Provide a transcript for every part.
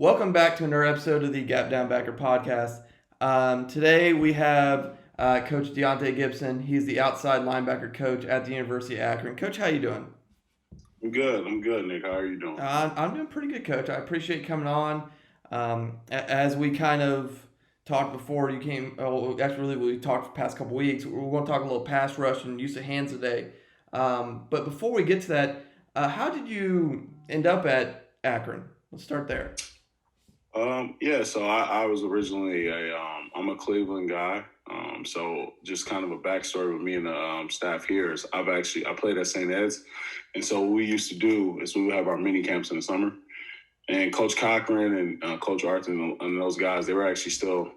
Welcome back to another episode of the Gap Down Backer podcast. Today we have Coach Deonte Gibson. He's the outside linebacker coach at the University of Akron. Coach, how you doing? I'm good, Nick. How are you doing? I'm doing pretty good, Coach. I appreciate you coming on. As we kind of talked before, you came. Actually, we talked the past couple weeks. We're going to talk a little pass rush and use of hands today. But before we get to that, how did you end up at Akron? Let's start there. So I was originally I'm a Cleveland guy. So just kind of a backstory with me and the staff here is I played at St. Ed's. And so what we used to do is we would have our mini camps in the summer. And Coach Cochran and Coach Arthur and those guys, they were actually still,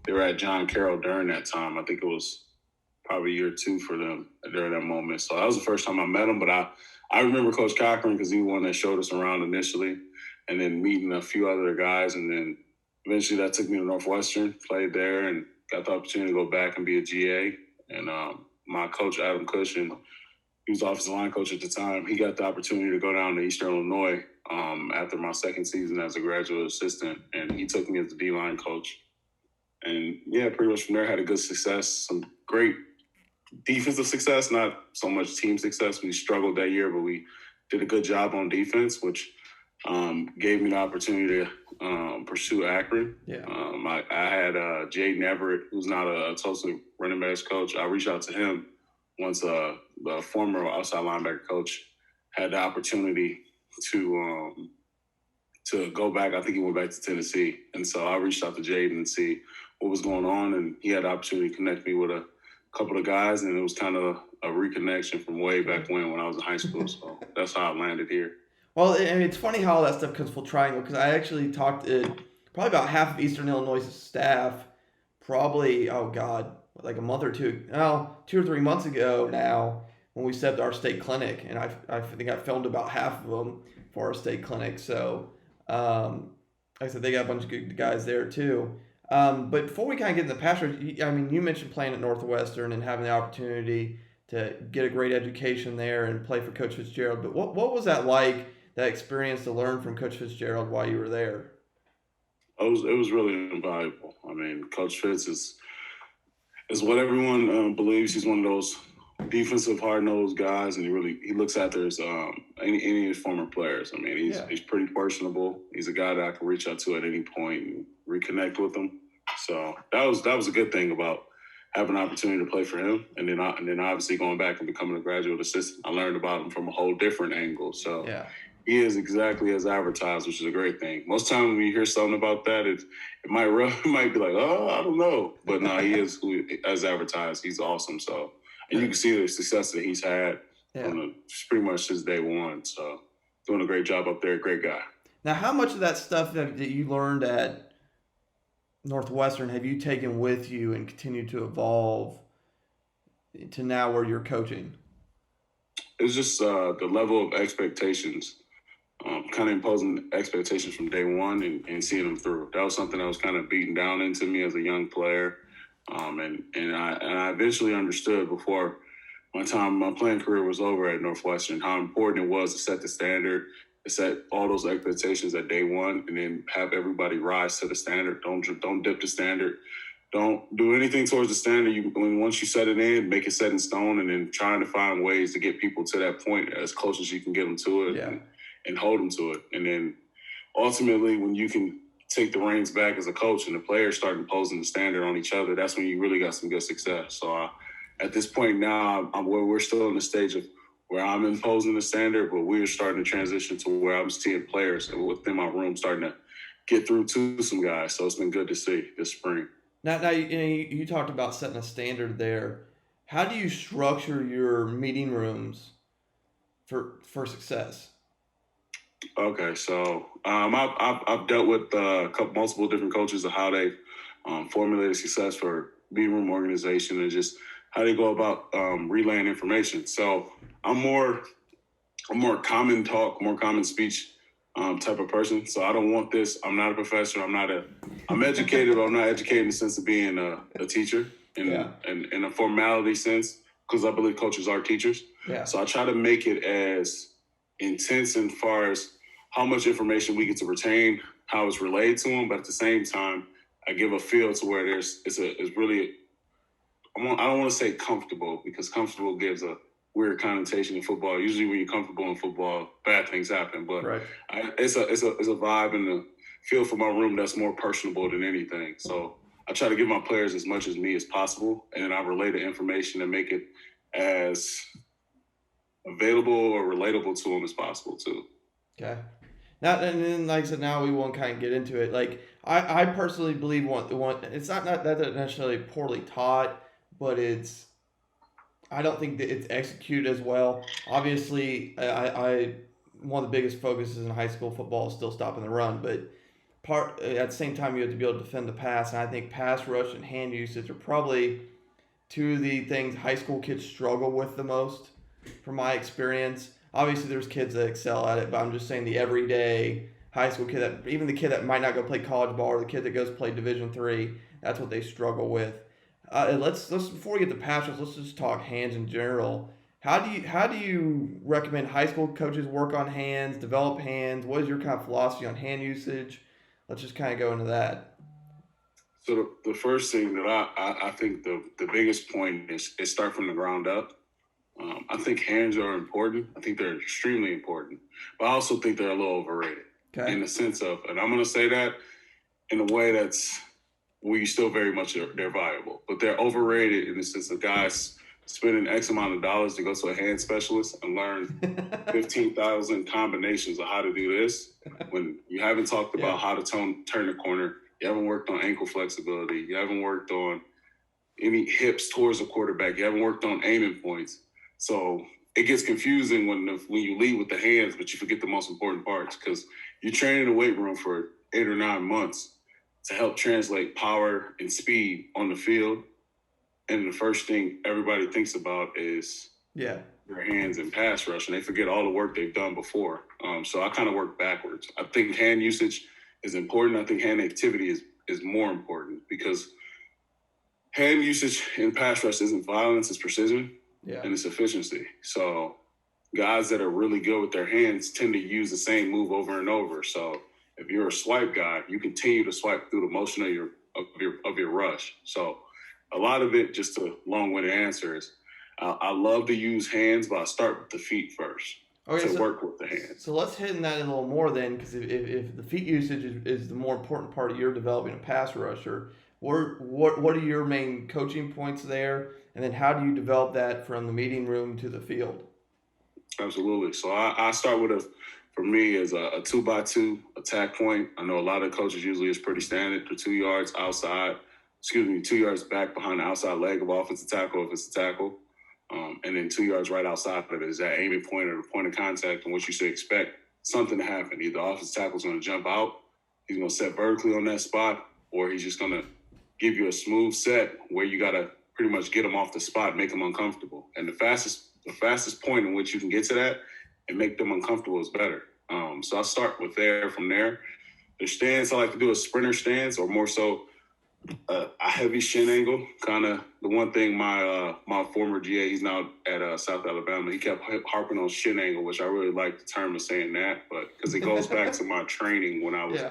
they were at John Carroll during that time. I think it was probably year 2 for them during that moment. So that was the first time I met them. But I remember Coach Cochran because he was the one that showed us around initially. And then meeting a few other guys, and then eventually that took me to Northwestern, played there, and got the opportunity to go back and be a GA. And my coach, Adam Cushion, he was offensive line coach at the time. He got the opportunity to go down to Eastern Illinois after my second season as a graduate assistant, and he took me as the D-line coach. And, pretty much from there, had a good success, some great defensive success, not so much team success. We struggled that year, but we did a good job on defense, which gave me the opportunity to pursue Akron. Yeah. I had Jaden Everett, who's not a Tulsa running backs coach. I reached out to him once the former outside linebacker coach had the opportunity to go back. I think he went back to Tennessee. And so I reached out to Jaden and see what was going on. And he had the opportunity to connect me with a couple of guys. And it was kind of a reconnection from way back when I was in high school. So that's how I landed here. Well, and it's funny how all that stuff comes full triangle because I actually talked to probably about half of Eastern Illinois' staff probably, like a month or two, 2 or 3 months ago now when we set up our state clinic. And I think I filmed about half of them for our state clinic. So, like I said, they got a bunch of good guys there too. But before we kind of get into the pass rush, you mentioned playing at Northwestern and having the opportunity to get a great education there and play for Coach Fitzgerald. But what was that like? That experience to learn from Coach Fitzgerald while you were there? It was really invaluable. I mean, Coach Fitz is what everyone believes. He's one of those defensive hard-nosed guys, and he looks after his any of his former players. I mean, he's pretty personable. He's a guy that I can reach out to at any point and reconnect with him. So that was a good thing about having an opportunity to play for him, and then obviously going back and becoming a graduate assistant. I learned about him from a whole different angle. So. Yeah. He is exactly as advertised, which is a great thing. Most times when you hear something about that, it might be like, I don't know. But no, he is as advertised. He's awesome. So, and you can see the success that he's had pretty much since day one. So, doing a great job up there. Great guy. Now, how much of that stuff that you learned at Northwestern have you taken with you and continued to evolve to now where you're coaching? It's just the level of expectations. Kind of imposing expectations from day one and seeing them through. That was something that was kind of beaten down into me as a young player. And I eventually understood before my playing career was over at Northwestern how important it was to set the standard, to set all those expectations at day one, and then have everybody rise to the standard. Don't dip the standard. Don't do anything towards the standard. Once you set it in, make it set in stone, and then trying to find ways to get people to that point as close as you can get them to it. And hold them to it. And then ultimately, when you can take the reins back as a coach and the players start imposing the standard on each other, that's when you really got some good success. So at this point now, we're still in the stage of where I'm imposing the standard, but we're starting to transition to where I'm seeing players within my room starting to get through to some guys. So it's been good to see this spring. Now you talked about setting a standard there. How do you structure your meeting rooms for success? Okay, so I've dealt with multiple different coaches of how they formulated success for meeting room organization and just how they go about relaying information. So I'm more common talk, more common speech type of person. So I don't want this. I'm not a professor. I'm educated, but I'm not educated in the sense of being a teacher in a formality sense, because I believe coaches are teachers. Yeah. So I try to make it as intense as far as how much information we get to retain, how it's relayed to them, but at the same time, I give a feel to where it's really, I don't want to say comfortable, because comfortable gives a weird connotation in football. Usually when you're comfortable in football, bad things happen, but Right. It's a vibe and a feel for my room that's more personable than anything. So I try to give my players as much as me as possible, and then I relay the information and make it as available or relatable to them as possible too. Okay. Now, and then, like I said, now we won't kind of get into it. Like, I personally believe one it's not that necessarily poorly taught, but I don't think that it's executed as well. Obviously, I one of the biggest focuses in high school football is still stopping the run, but at the same time you have to be able to defend the pass, and I think pass rush and hand usage are probably two of the things high school kids struggle with the most, from my experience. Obviously, there's kids that excel at it, but I'm just saying the everyday high school kid, that even the kid that might not go play college ball, or the kid that goes play Division III, that's what they struggle with. Let's before we get to pass rush, let's just talk hands in general. How do you recommend high school coaches work on hands, develop hands? What is your kind of philosophy on hand usage? Let's just kind of go into that. So the first thing that I think the biggest point is start from the ground up. I think hands are important. I think they're extremely important, but I also think they're a little overrated. Okay. In the sense of, and I'm going to say that in a way that's where you still very much they're viable, but they're overrated in the sense of guys spending X amount of dollars to go to a hand specialist and learn 15,000 combinations of how to do this when you haven't talked about how to turn the corner. You haven't worked on ankle flexibility. You haven't worked on any hips towards the quarterback. You haven't worked on aiming points. So it gets confusing when you lead with the hands, but you forget the most important parts, because you train in the weight room for 8 or 9 months to help translate power and speed on the field. And the first thing everybody thinks about is their hands and pass rush, and they forget all the work they've done before. So I kind of work backwards. I think hand usage is important. I think hand activity is more important, because hand usage in pass rush isn't violence, it's precision. And it's efficiency. So guys that are really good with their hands tend to use the same move over and over. So if you're a swipe guy, you continue to swipe through the motion of your rush. So a lot of it, just a long-winded answer, is I love to use hands, but I start with the feet first work with the hands. So let's hit in that a little more then, because if the feet usage is the more important part of your developing a pass rusher, what are your main coaching points there? And then how do you develop that from the meeting room to the field? Absolutely. So I start with for me, is a 2x2 attack point. I know a lot of coaches usually is pretty standard for 2 yards outside, 2 yards back behind the outside leg of offensive tackle if it's a tackle. And then 2 yards right outside of it is that aiming point or the point of contact, in which you should expect something to happen. Either offensive tackle's going to jump out, he's going to set vertically on that spot, or he's just going to give you a smooth set where you got to pretty much get them off the spot, make them uncomfortable. And the fastest point in which you can get to that and make them uncomfortable is better. So I start with from there. The stance, I like to do a sprinter stance, or more so a heavy shin angle. Kind of the one thing my former GA, he's now at South Alabama, he kept harping on shin angle, which I really like the term of saying that, but because it goes back to my training when I was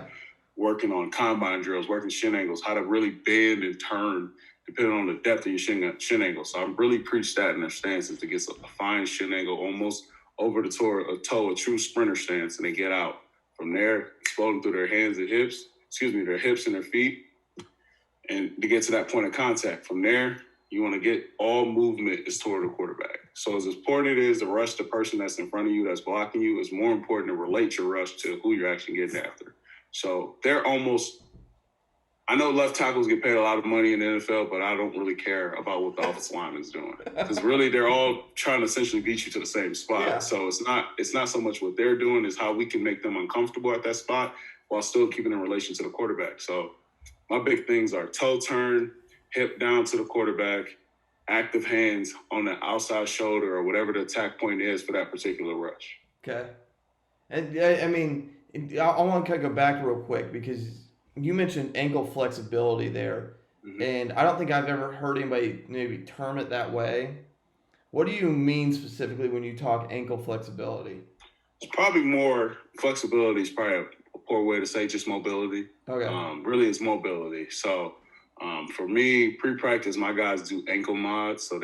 working on combine drills, working shin angles, how to really bend and turn depending on the depth of your shin angle. So I'm really preach that in their stances, to get a fine shin angle, almost over the toe, a true sprinter stance, and they get out. From there, exploding through their hands and hips, their hips and their feet, and to get to that point of contact. From there, you want to get all movement is toward the quarterback. So as important it is to rush the person that's in front of you, that's blocking you, it's more important to relate your rush to who you're actually getting after. So they're almost, I know left tackles get paid a lot of money in the NFL, but I don't really care about what the offensive lineman is doing, because really they're all trying to essentially beat you to the same spot. Yeah. So it's not so much what they're doing, is how we can make them uncomfortable at that spot while still keeping in relation to the quarterback. So my big things are toe turn, hip down to the quarterback, active hands on the outside shoulder or whatever the attack point is for that particular rush. Okay. And I mean, I want to kind of go back real quick, because you mentioned ankle flexibility there, and I don't think I've ever heard anybody maybe term it that way. What do you mean specifically when you talk ankle flexibility? It's probably more, flexibility is probably a poor way to say just mobility. Okay. Really, it's mobility. So for me, pre-practice, my guys do ankle mods. So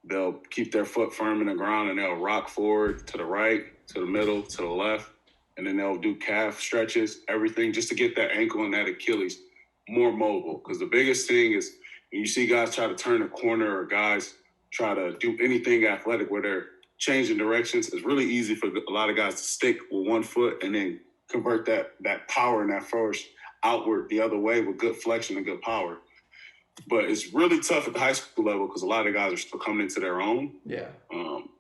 they'll keep their foot firm in the ground and they'll rock forward to the right, to the middle, to the left. And then they'll do calf stretches, everything, just to get that ankle and that Achilles more mobile. Because the biggest thing is when you see guys try to turn a corner or guys try to do anything athletic where they're changing directions, it's really easy for a lot of guys to stick with one foot and then convert that power and that force outward the other way with good flexion and good power. But it's really tough at the high school level because a lot of guys are still coming into their own,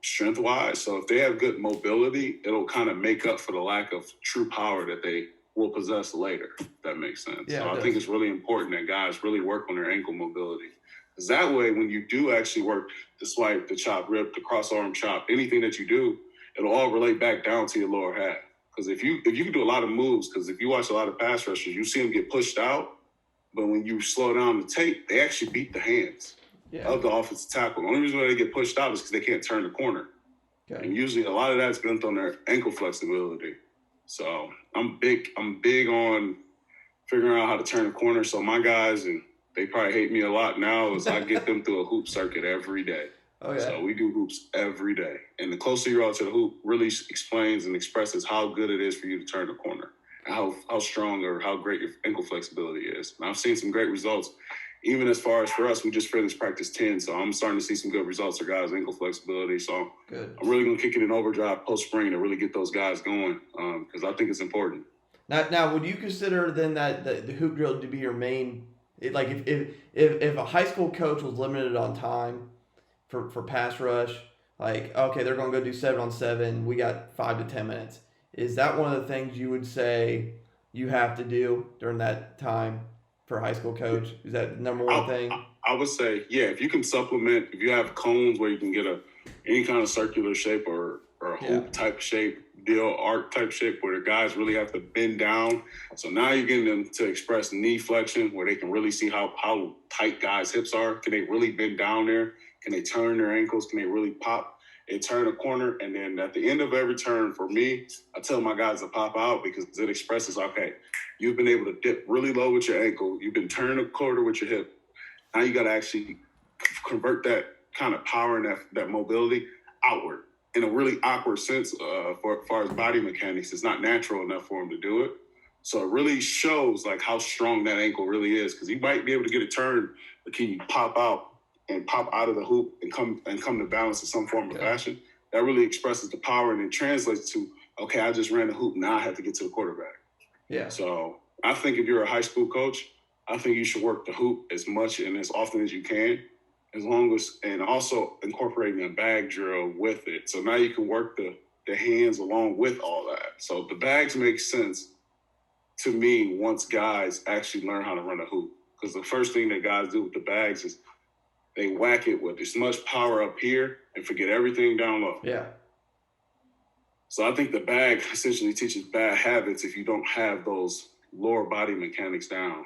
strength-wise. So if they have good mobility, it'll kind of make up for the lack of true power that they will possess later, if that makes sense. Yeah, so I think it's really important that guys really work on their ankle mobility. Because that way, when you do actually work the swipe, the chop rip, the cross-arm chop, anything that you do, it'll all relate back down to your lower half. Because if you can do a lot of moves, because if you watch a lot of pass rushers, you see them get pushed out. But when you slow down the tape, they actually beat the hands of the offensive tackle. The only reason why they get pushed out is because they can't turn the corner. Okay. And usually a lot of that's built on their ankle flexibility. So I'm big on figuring out how to turn the corner. So my guys, and they probably hate me a lot now, is I get them through a hoop circuit every day. Okay. So we do hoops every day. And the closer you are to the hoop really explains and expresses how good it is for you to turn the corner. How strong or how great your ankle flexibility is. And I've seen some great results. Even as far as for us, we just finished practice 10, so I'm starting to see some good results for guys' ankle flexibility. So good. I'm really going to kick it in overdrive post-spring to really get those guys going because I think it's important. Now, would you consider then that the hoop drill to be your main – like if a high school coach was limited on time for pass rush, like, okay, they're going to go do 7-on-7, we got 5 to 10 minutes. Is that one of the things you would say you have to do during that time for a high school coach? Is that the number one thing? I would say, yeah, if you can supplement, if you have cones where you can get any kind of circular shape or a hoop type shape, deal arc type shape where the guys really have to bend down. So now you're getting them to express knee flexion where they can really see how tight guys' hips are. Can they really bend down there? Can they turn their ankles? Can they really pop? They turn a corner, and then at the end of every turn, for me, I tell my guys to pop out because it expresses, okay, you've been able to dip really low with your ankle. You've been turning a quarter with your hip. Now you got to actually convert that kind of power and that mobility outward in a really awkward sense as far as body mechanics. It's not natural enough for them to do it. So it really shows like how strong that ankle really is because you might be able to get a turn, but can you pop out and pop out of the hoop and come to balance in some form of fashion? That really expresses the power and it translates to, okay, I just ran the hoop. Now I have to get to the quarterback. Yeah. So I think if you're a high school coach, I think you should work the hoop as much and as often as you can, and also incorporating a bag drill with it. So now you can work the hands along with all that. So the bags make sense to me once guys actually learn how to run a hoop. Because the first thing that guys do with the bags is they whack it with as much power up here and forget everything down low. Yeah. So I think the bag essentially teaches bad habits if you don't have those lower body mechanics down.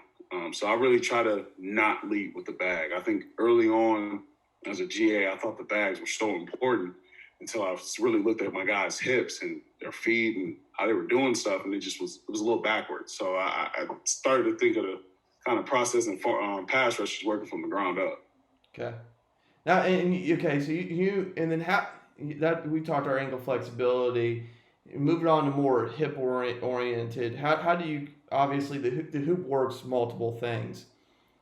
So I really try to not lead with the bag. I think early on as a GA, I thought the bags were so important until I really looked at my guys' hips and their feet and how they were doing stuff, and it was a little backwards. So I started to think of the kind of process and pass rush is working from the ground up. Okay. Now, so you and then how that we talked our ankle flexibility, moving on to more hip oriented. How do you obviously the hoop works multiple things,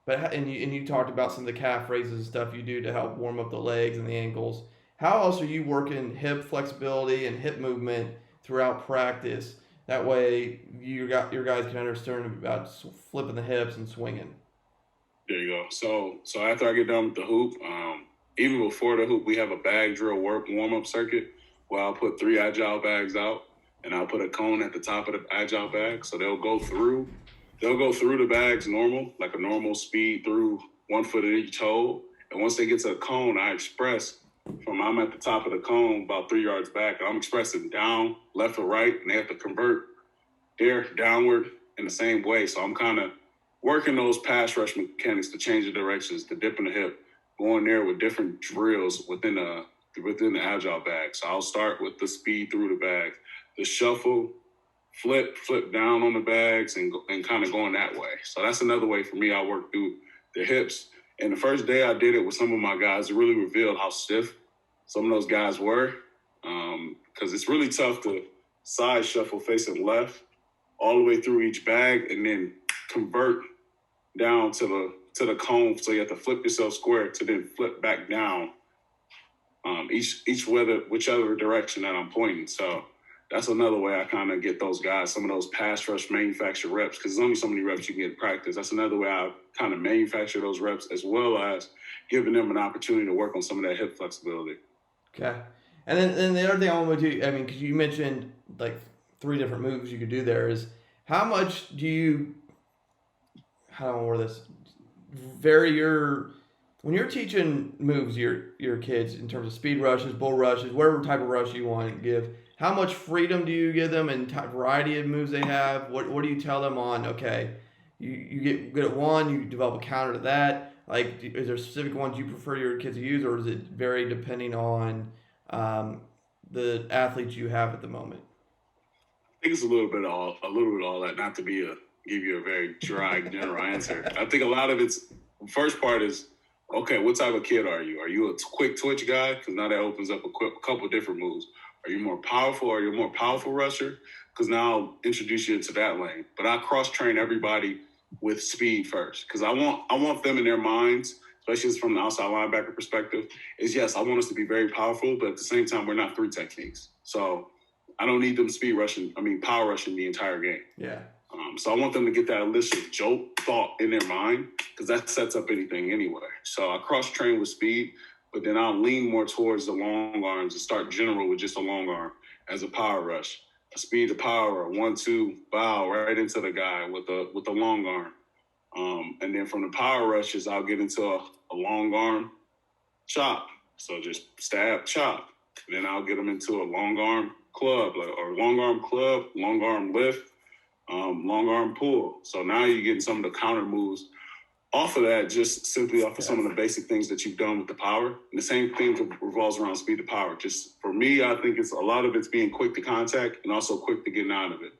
but you talked about some of the calf raises and stuff you do to help warm up the legs and the ankles. How else are you working hip flexibility and hip movement throughout practice? That way, your guys can understand about flipping the hips and swinging. There you go. So after I get done with the hoop, even before the hoop, we have a bag drill warm-up circuit where I'll put 3 agile bags out, and I'll put a cone at the top of the agile bag. So they'll go through the bags normal, like a normal speed through 1 foot at each hole. And once they get to a cone, I express I'm at the top of the cone about 3 yards back, and I'm expressing down, left or right, and they have to convert there downward in the same way. So I'm kind of working those pass rush mechanics to change the directions, to dip in the hip, going there with different drills within the agile bag. So I'll start with the speed through the bag, the shuffle flip down on the bags and kind of going that way. So that's another way for me. I work through the hips. And the first day I did it with some of my guys, it really revealed how stiff some of those guys were. Because it's really tough to side shuffle facing left all the way through each bag and then convert down to the cone. So you have to flip yourself square to then flip back down whichever direction that I'm pointing. So that's another way I kind of get those guys, some of those pass rush manufactured reps, because there's only so many reps you can get in practice. That's another way I kind of manufacture those reps, as well as giving them an opportunity to work on some of that hip flexibility. Okay. And then the other thing I want to do, I mean, because you mentioned like 3 different moves you could do there, is how much do you, how do I word this, when you're teaching moves your kids in terms of speed rushes, bull rushes, whatever type of rush you want to give, how much freedom do you give them and variety of moves they have? What do you tell them on, okay, you get good at one, you develop a counter to that? Like, is there specific ones you prefer your kids to use, or is it vary depending on the athletes you have at the moment? I think it's a little bit of all that, not to give you a very dry general answer. I think a lot of it's, first part is, okay, what type of kid are you? Are you a quick twitch guy? Because now that opens up a couple different moves. Are you more powerful? Are you a more powerful rusher? Because now I'll introduce you into that lane. But I cross-train everybody with speed first, because I want them in their minds, especially from the outside linebacker perspective, is yes, I want us to be very powerful, but at the same time, we're not 3 techniques. So I don't need them power rushing the entire game. Yeah. So I want them to get that initial jolt thought in their mind, because that sets up anything anyway. So I cross-train with speed, but then I'll lean more towards the long arms and start general with just a long arm as a power rush. A speed to power, 1-2, bow right into the guy with the long arm. And then from the power rushes, I'll get into a long arm chop. So just stab, chop. And then I'll get them into a long arm club, or long arm club, long arm lift, long arm pull. So now you're getting some of the counter moves off of that, just simply off of some of the basic things that you've done with the power. And the same thing revolves around speed to power. Just for me, I think it's a lot of it's being quick to contact and also quick to getting out of it.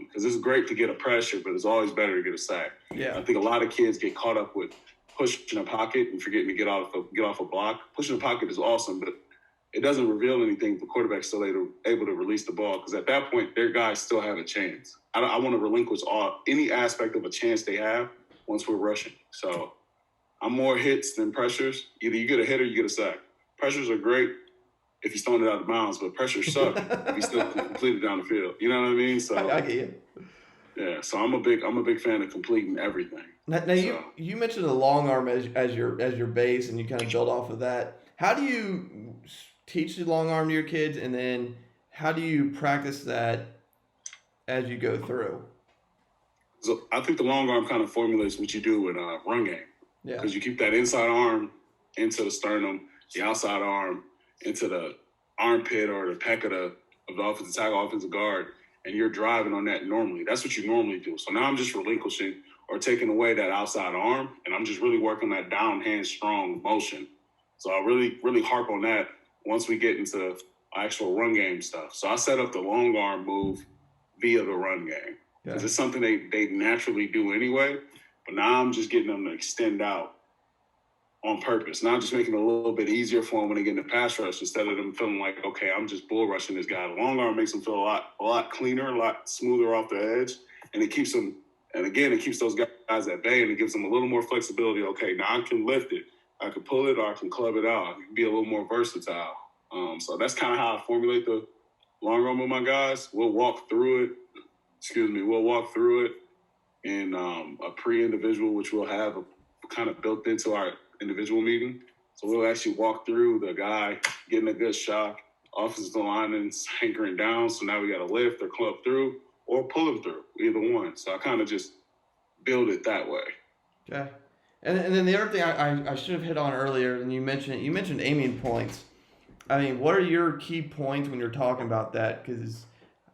Because it's great to get a pressure, but it's always better to get a sack. Yeah. I think a lot of kids get caught up with pushing a pocket and forgetting to get off a block. Pushing a pocket is awesome, but it doesn't reveal anything if the quarterback's still able to release the ball, because at that point, their guys still have a chance. I want to relinquish any aspect of a chance they have once we're rushing. So I'm more hits than pressures. Either you get a hit or you get a sack. Pressures are great if he's throwing it out of bounds, but pressures suck if he's still completed down the field. You know what I mean? So I get you. Yeah, so I'm a big fan of completing everything. Now you mentioned the long arm as your base, and you kind of build off of that. How do you teach the long arm to your kids, and then how do you practice that as you go through? So I think the long arm kind of formulates what you do in a run game. Yeah. Because you keep that inside arm into the sternum, the outside arm into the armpit or the pec of the offensive tackle, offensive guard, and you're driving on that normally. That's what you normally do. So now I'm just relinquishing or taking away that outside arm, and I'm just really working that down hand strong motion. So I really, really harp on that once we get into actual run game stuff. So I set up the long arm move via the run game. Because it's something they naturally do anyway. But now I'm just getting them to extend out on purpose. Now I'm just making it a little bit easier for them when they get in the pass rush, instead of them feeling like, okay, I'm just bull rushing this guy. The long arm makes them feel a lot cleaner, a lot smoother off the edge. And it keeps them, and again, it keeps those guys at bay, and it gives them a little more flexibility. Okay, now I can lift it. I can pull it, or I can club it out. I can be a little more versatile. So that's kind of how I formulate the long arm with my guys. We'll walk through it in a pre-individual, which we'll have kind of built into our individual meeting. So we'll actually walk through the guy getting a good shock, offensive lineman's hankering down. So now we got to lift or club through or pull him through, either one. So I kind of just build it that way. Okay. And then the other thing I should have hit on earlier, and you mentioned aiming points. I mean, what are your key points when you're talking about that? Because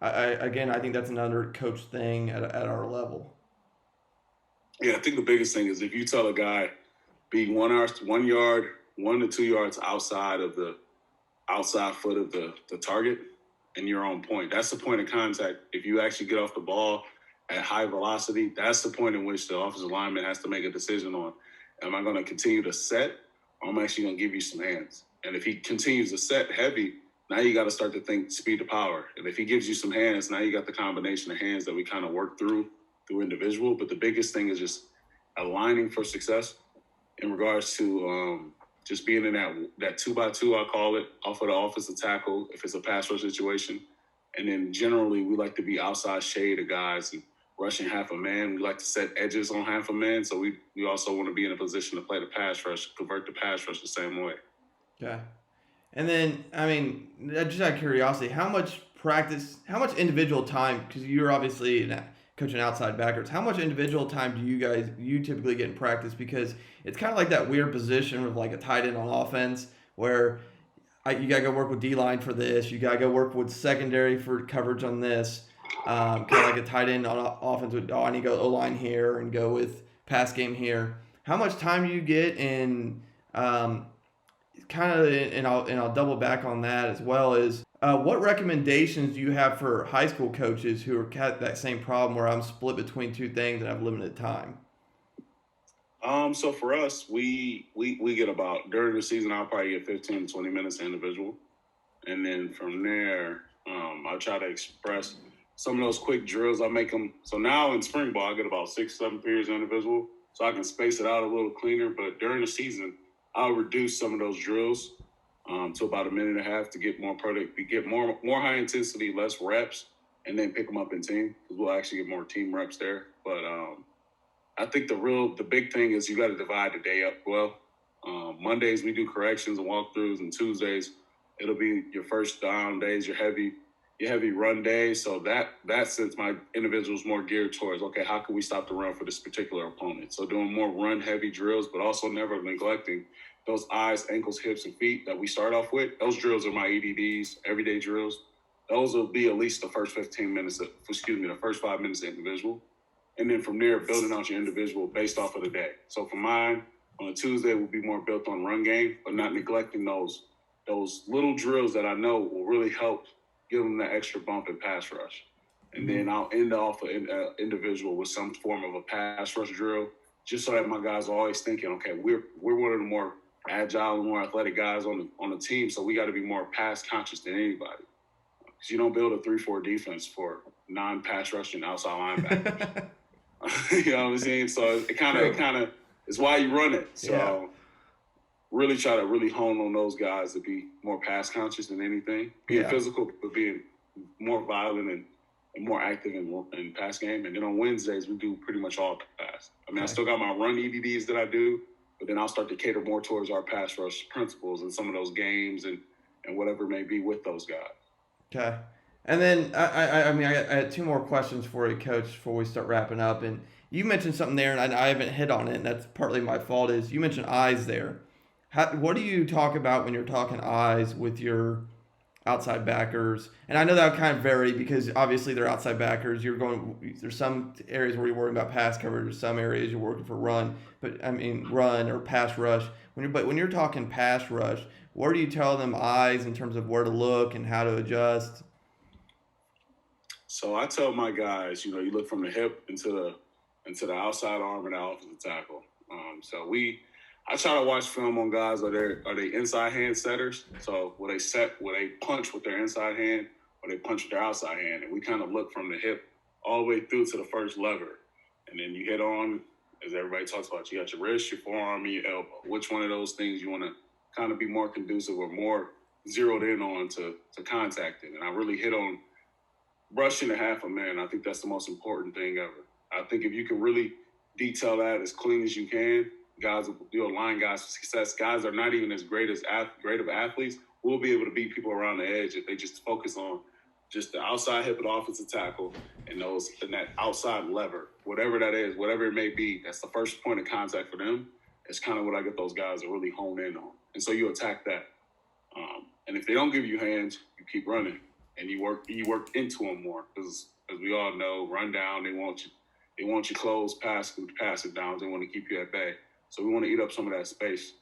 I think that's another coach thing at our level. Yeah, I think the biggest thing is if you tell a guy be 1 to 2 yards outside of the outside foot of the target, and you're on point. That's the point of contact. If you actually get off the ball at high velocity, that's the point in which the offensive lineman has to make a decision on, am I going to continue to set, or am I actually going to give you some hands? And if he continues to set heavy, now you got to start to think speed to power. And if he gives you some hands, now you got the combination of hands that we kind of work through individual. But the biggest thing is just aligning for success in regards to just being in that 2x2, I call it, off of the offensive tackle if it's a pass rush situation. And then generally we like to be outside shade of guys and rushing half a man. We like to set edges on half a man. So we also want to be in a position to play the pass rush, convert the pass rush the same way. Okay. And then, I mean, just out of curiosity, how much individual time, because you're obviously coaching outside backers, how much individual time do you typically get in practice? Because it's kind of like that weird position of like a tight end on offense where you got to go work with D-line for this, you got to go work with secondary for coverage on this, kind of like a tight end on offense with, I need to go O-line here and go with pass game here. How much time do you get in and I'll double back on that as well as what recommendations do you have for high school coaches who are at that same problem where I'm split between two things and have limited time? So for us, we get about, during the season, I'll probably get 15 to 20 minutes individual. And then from there, I'll try to express some of those quick drills. I make them. So now in spring ball, I get about 6-7 periods individual. So I can space it out a little cleaner. But during the season, I'll reduce some of those drills to about a minute and a half to get more product, get more high intensity, less reps, and then pick them up in team because we'll actually get more team reps there. But I think the big thing is you got to divide the day up well. Mondays we do corrections and walkthroughs, and Tuesdays it'll be your first down days, your heavy run days. So that since my individual's more geared towards, okay, how can we stop the run for this particular opponent? So doing more run heavy drills, but also never neglecting those eyes, ankles, hips, and feet that we start off with. Those drills are my EDDs, everyday drills. Those will be at least the first 5 minutes of individual. And then from there, building out your individual based off of the day. So for mine, on a Tuesday, will be more built on run game, but not neglecting those little drills that I know will really help give them that extra bump in pass rush. And then I'll end off an individual with some form of a pass rush drill, just so that my guys are always thinking, okay, we're one of the more agile and more athletic guys on the team, so we got to be more pass conscious than anybody. Because you don't build a 3-4 defense for non-pass rushing outside linebackers. You know what I'm saying? So it kind of is why you run it. So really try to really hone on those guys to be more pass conscious than anything. Being physical, but being more violent and more active in pass game. And then on Wednesdays, we do pretty much all pass. I mean, I still got my run EDDs that I do, but then I'll start to cater more towards our pass rush principles and some of those games and whatever it may be with those guys. Okay. And then I had 2 more questions for you, Coach, before we start wrapping up. And you mentioned something there, and I haven't hit on it, and that's partly my fault, is you mentioned eyes there. What do you talk about when you're talking eyes with your outside backers? And I know that would kind of vary because obviously they're outside backers. There's some areas where you're worrying about pass coverage, there's some areas you're working for run, run or pass rush. When you're talking pass rush, where do you tell them eyes in terms of where to look and how to adjust? So I tell my guys, you look from the hip into the outside arm and the offensive tackle. I try to watch film on guys. Are they inside hand setters? So will they punch with their inside hand or they punch with their outside hand? And we kind of look from the hip all the way through to the first lever. And then you hit on, as everybody talks about, you got your wrist, your forearm, and your elbow. Which one of those things you want to kind of be more conducive or more zeroed in on to contacting? And I really hit on rushing a half a man. I think that's the most important thing ever. I think if you can really detail that as clean as you can, guys will align guys for success. Guys are not even as great of athletes. We'll be able to beat people around the edge if they just focus on just the outside hip of the offensive tackle and that outside lever, whatever that is, whatever it may be. That's the first point of contact for them. It's kind of what I get those guys to really hone in on. And so you attack that. And if they don't give you hands, you keep running and you work into them more because, as we all know, run down. They want you close, pass it down. They want to keep you at bay. So we want to eat up some of that space.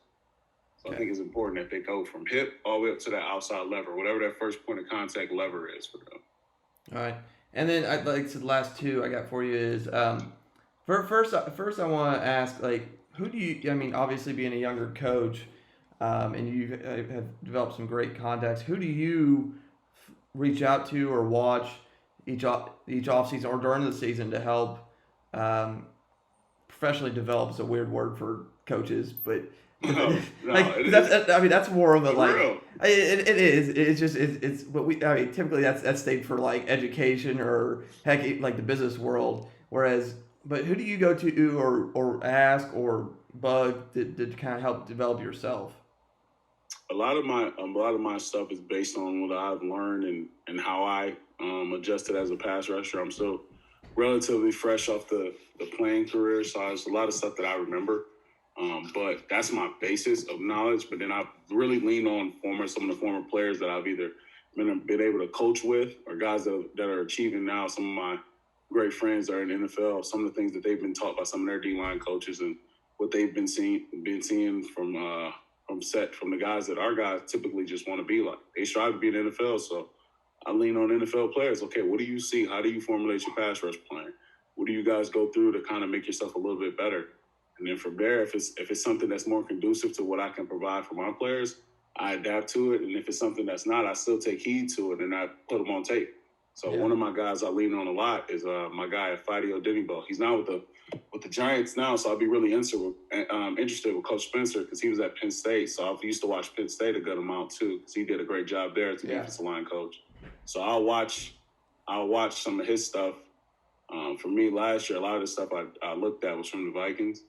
So I think it's important that they go from hip all the way up to that outside lever, whatever that first point of contact lever is for them. All right. And then I'd like to the last two I got for you is first I want to ask, like, who do you, I mean, obviously being a younger coach, and you have developed some great contacts, who do you reach out to or watch each off season or during the season to help professionally develop? Is a weird word for coaches, but No, like that's more of a for like real. it is. It's just it's what we. I mean, typically that's stayed for like education or heck, like the business world. Whereas, but who do you go to or ask or bug to kind of help develop yourself? A lot of my stuff is based on what I've learned and how I adjusted as a pass rusher. I'm still relatively fresh off the playing career, so there's a lot of stuff that I remember. But that's my basis of knowledge. But then I've really leaned on some of the former players that I've either been able to coach with, or guys that are achieving now. Some of my great friends are in the NFL. Some of the things that they've been taught by some of their D-line coaches and what they've been seeing from the guys that our guys typically just want to be like. They strive to be in the NFL, so I lean on NFL players. Okay, what do you see? How do you formulate your pass rush plan? What do you guys go through to kind of make yourself a little bit better? And then from there, if it's something that's more conducive to what I can provide for my players, I adapt to it. And if it's something that's not, I still take heed to it and I put them on tape. So one of my guys I lean on a lot is my guy Fidio Dennybo. He's now with the Giants now, so I'll be really interested with Coach Spencer because he was at Penn State. So I used to watch Penn State a good amount too because he did a great job there as a defensive line coach. So I'll watch some of his stuff. For me, last year, a lot of the stuff I looked at was from the Vikings.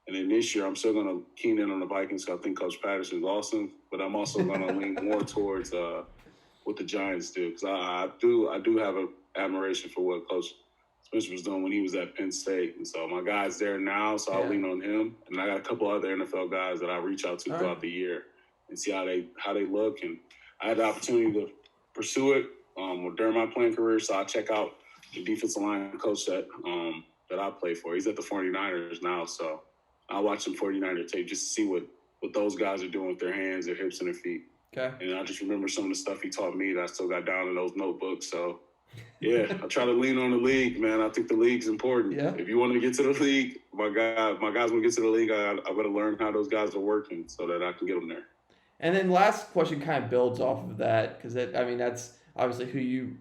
And then this year, I'm still going to keen in on the Vikings because I think Coach Patterson is awesome. But I'm also going to lean more towards what the Giants do because I do have an admiration for what Coach Spencer was doing when he was at Penn State. And so my guy's there now, so I'll lean on him. And I got a couple other NFL guys that I reach out to throughout the year and see how they look. And I had the opportunity to pursue it during my playing career, so I check out the defensive line coach that I play for. He's at the 49ers now, so I watch some 49er tape just to see what those guys are doing with their hands, their hips, and their feet. Okay. And I just remember some of the stuff he taught me that I still got down in those notebooks. So, yeah, I try to lean on the league, man. I think the league's important. Yeah. If you want to get to the league, my guys want to get to the league, I got to learn how those guys are working so that I can get them there. And then last question kind of builds off of that because that's obviously who you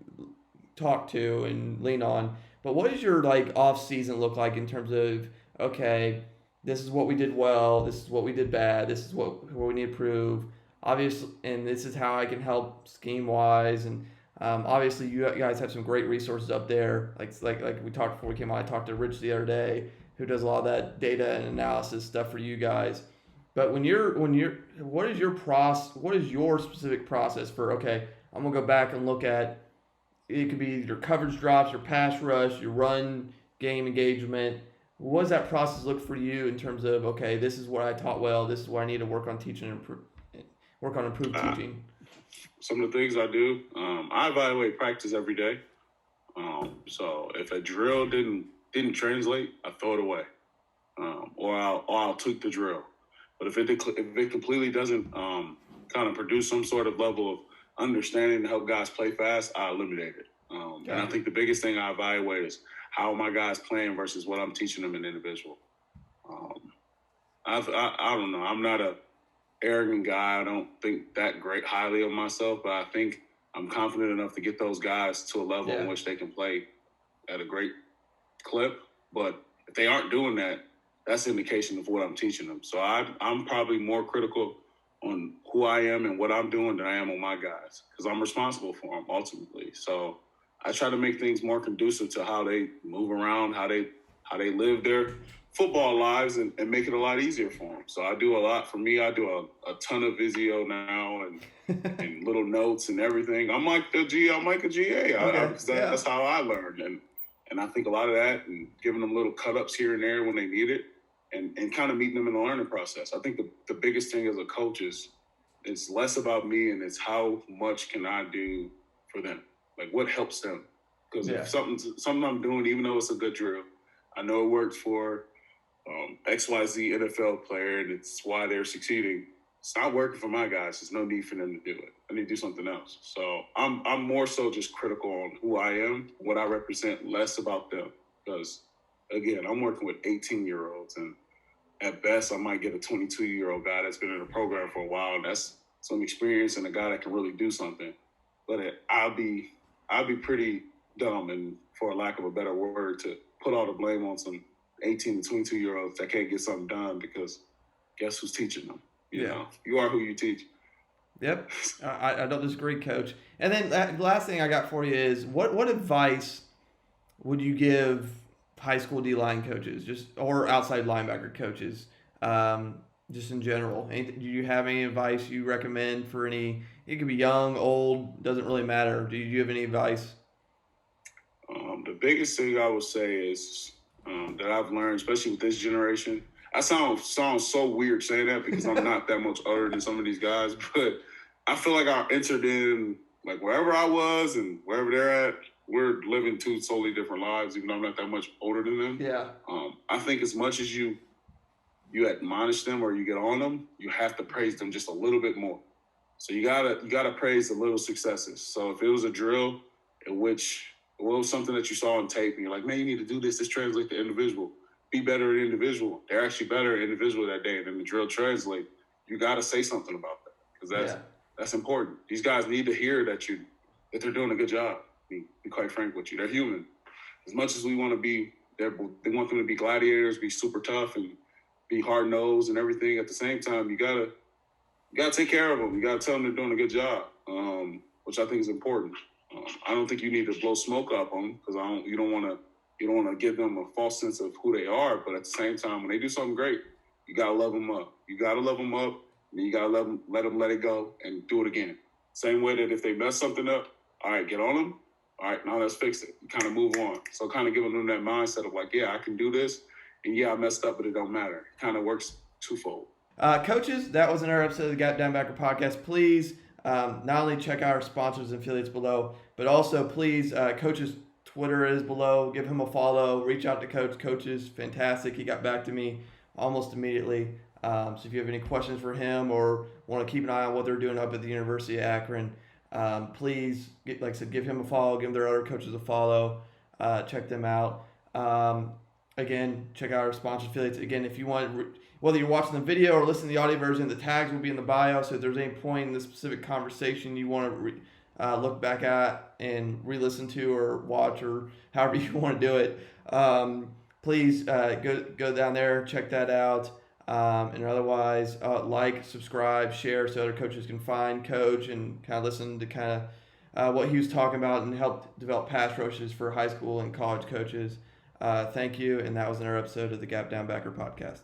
talk to and lean on. But what does your off season look like in terms of, okay, this is what we did well, this is what we did bad, this is what we need to prove, obviously, and this is how I can help scheme wise, and obviously you guys have some great resources up there, like we talked before we came on. I talked to Rich the other day, who does a lot of that data and analysis stuff for you guys. But what is your specific process for, okay, I'm gonna go back and look at, it could be your coverage drops, your pass rush, your run game engagement. What does that process look for you in terms of, okay, this is what I taught well, this is what I need to work on teaching and improved teaching? Some of the things I do, I evaluate practice every day. So if a drill didn't translate, I throw it away, or I'll tweak the drill. But if it completely doesn't kind of produce some sort of level of understanding to help guys play fast, I eliminate it. And I think the biggest thing I evaluate is how are my guys playing versus what I'm teaching them in individual. I don't know. I'm not a arrogant guy. I don't think that great highly of myself, but I think I'm confident enough to get those guys to a level in which they can play at a great clip. But if they aren't doing that, that's an indication of what I'm teaching them. So I'm probably more critical on who I am and what I'm doing than I am on my guys because I'm responsible for them ultimately. So I try to make things more conducive to how they move around, how they live their football lives and make it a lot easier for them. So I do a lot. For me, I do a ton of Visio now and little notes and everything. I'm like a GA because that's how I learned. And I think a lot of that and giving them little cut-ups here and there when they need it and kind of meeting them in the learning process. I think the biggest thing as a coach is it's less about me and it's how much can I do for them. Like what helps them? Because if something I'm doing, even though it's a good drill, I know it works for XYZ NFL player and it's why they're succeeding. it's not working for my guys. There's no need for them to do it. I need to do something else. So I'm more so just critical on who I am, what I represent, less about them. Because, again, I'm working with 18-year-olds, and at best I might get a 22-year-old guy that's been in the program for a while, and that's some experience and a guy that can really do something. But I'll be pretty dumb, and for lack of a better word, to put all the blame on some 18 to 22-year-olds that can't get something done, because guess who's teaching them? You know, you are who you teach. Yep, I don't disagree, Coach. And then the last thing I got for you is, what advice would you give high school D-line coaches, or outside linebacker coaches, just in general? Do you have any advice you recommend for any? It could be young, old, doesn't really matter. Do you have any advice? The biggest thing I would say is that I've learned, especially with this generation. I sound so weird saying that because I'm not that much older than some of these guys, but I feel like I entered in, like, wherever I was and wherever they're at, we're living two totally different lives, even though I'm not that much older than them. Yeah. I think as much as you admonish them or you get on them, you have to praise them just a little bit more. So you gotta praise the little successes. So if it was a drill in which it was something that you saw on tape and you're like, man, you need to do this. This translates to individual. Be better at individual. They're actually better at individual that day. And then the drill translate. You got to say something about that, because that's important. These guys need to hear that they're doing a good job. Be quite frank with you. They're human. As much as we want to be, they want them to be gladiators, be super tough, and be hard nosed and everything. At the same time, you gotta take care of them. You gotta tell them they're doing a good job, which I think is important. I don't think you need to blow smoke up on them, because you don't want to give them a false sense of who they are. But at the same time, when they do something great, you gotta love them up. You gotta love them up, and you gotta let it go and do it again. Same way that if they mess something up, all right, get on them. All right, now let's fix it. Kind of move on. So kind of giving them that mindset of like, yeah, I can do this, and yeah, I messed up, but it don't matter. It kind of works twofold. Coaches, that was another episode of the Gap Down Backer podcast. Please not only check out our sponsors and affiliates below, but also please, Coach's Twitter is below. Give him a follow. Reach out to Coach. Coach is fantastic. He got back to me almost immediately. So if you have any questions for him or want to keep an eye on what they're doing up at the University of Akron, please, like I said, give him a follow. Give their other coaches a follow. Check them out. Again, check out our sponsor affiliates. Again, if you want, whether you're watching the video or listening to the audio version, the tags will be in the bio. So if there's any point in this specific conversation you want to look back at and re-listen to or watch or however you want to do it, please go down there, check that out. And otherwise, like, subscribe, share so other coaches can find Coach and kind of listen to kind of what he was talking about and help develop pass rushes for high school and college coaches. Thank you, and that was another episode of the Gap Down Backer podcast.